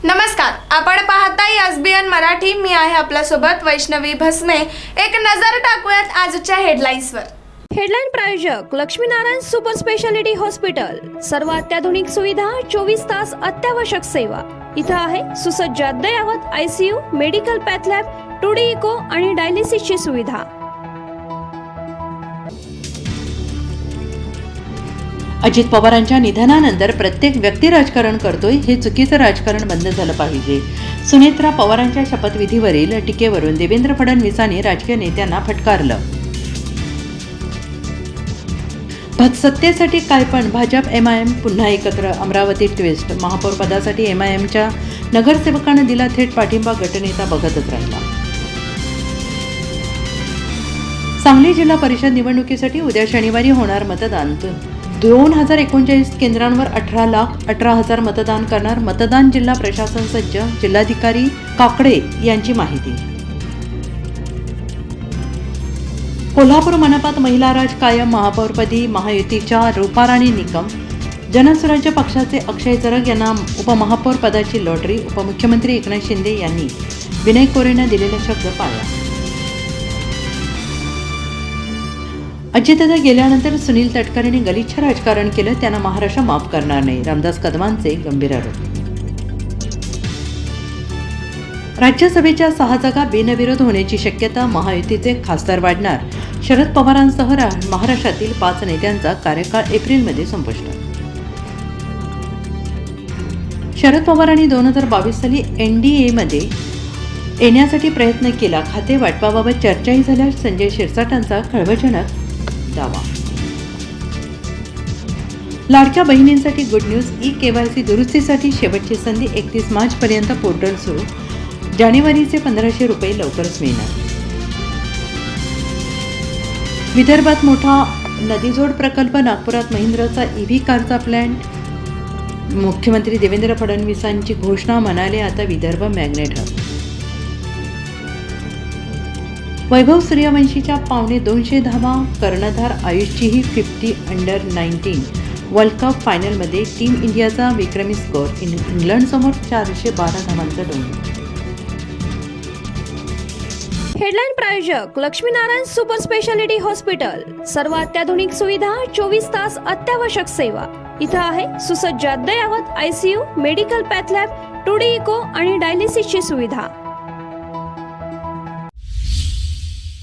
नमस्कार, आपण पाहताय एसबीएन मराठी. मी आहे आपल्यासोबत वैष्णवी भस्मे. एक नजर टाकूयात आजच्या हेडलाईन्सवर. हेडलाईन प्रायोजक लक्ष्मीनारायण सुपर स्पेशालिटी हॉस्पिटल. सर्व अत्याधुनिक सुविधा, 24 तास अत्यावश्यक सेवा. इथं आहे सुसज्ज अद्ययावत ICU, medical path lab, 2D echo आणि डायलिसिसची सुविधा. अजित पवारांच्या निधनानंतर प्रत्येक व्यक्ती राजकारण करतोय, हे चुकीचं राजकारण बंद झालं पाहिजे. सुनेत्रा पवारांच्या शपथविधीवरील टीकेवरून देवेंद्र फडणवीसांनी राजकीय नेत्यांना फटकारलं. सत्तेसाठी काय पण भाजप MIM पुन्हा एकत्र. अमरावती ट्विस्ट. महापौर पदासाठी MIMच्या नगरसेवकांना दिला थेट पाठिंबा, गटनेता बघतच राहिला. सांगली जिल्हा परिषद निवडणुकीसाठी उद्या शनिवारी होणार मतदान. 2039 केंद्रांवर 18,18,000 मतदान करणार. मतदान जिल्हा प्रशासन सज्ज. जिल्हाधिकारी काकडे यांची माहिती. कोल्हापूर मनपात महिला राज कायम. महापौरपदी महायुतीच्या रूपाराणी निकम. जनसुराज्य पक्षाचे अक्षय जरग यांना उपमहापौर पदाची लॉटरी. उपमुख्यमंत्री एकनाथ शिंदे यांनी विनय कोरेंना दिलेला शब्द पाळला. अजितदादा गेल्यानंतर सुनील तटकरेंनी गलिच्छ राजकारण केलं, त्यांना महाराष्ट्र माफ करणार नाही. रामदास कदमांचे गंभीर आरोप. राज्यसभेच्या 6 जागा बिनविरोध होण्याची शक्यता. महायुतीचे खासदार वाढणार. शरद पवारांसह महाराष्ट्रातील 5 नेत्यांचा कार्यकाळ एप्रिलमध्ये संपुष्टात. शरद पवारांनी 2022 साली NDAमध्ये येण्यासाठी प्रयत्न केला. खाते वाटपाबाबत चर्चाही झाल्या. संजय शिरसाटांचा खळबळजनक दावा. लाडक्या बहिणींसाठी गुड न्यूज. KYC दुरुस्तीसाठी शेवटची संधी. 31 मार्चपर्यंत पोर्टल सुरू. जानेवारीचे 1,500 रुपये लवकरच मिळणार. विदर्भात मोठा नदीजोड प्रकल्प. नागपुरात महिंद्राचा EV कारचा प्लॅन्ट. मुख्यमंत्री देवेंद्र फडणवीसांची घोषणा. म्हणाले आता विदर्भ मॅग्नेट हब. वैभव सूर्यवंशीच्या 250 धावा. कर्णधार आयुषचीही 50 वर्ल्ड कप फायनलमध्ये टीम इंडियाचा विक्रमी स्कोर. इंग्लंडसमोर 412 धावांचा डोंगर. हेडलाईन प्रायोजक लक्ष्मीनारायण सुपर स्पेशालिटी हॉस्पिटल. सर्व अत्याधुनिक सुविधा, 24 तास अत्यावश्यक सेवा. इथं आहे सुसज्ज अद्ययावत ICU, medical path lab, 2D echo आणि डायलिसिसची सुविधा.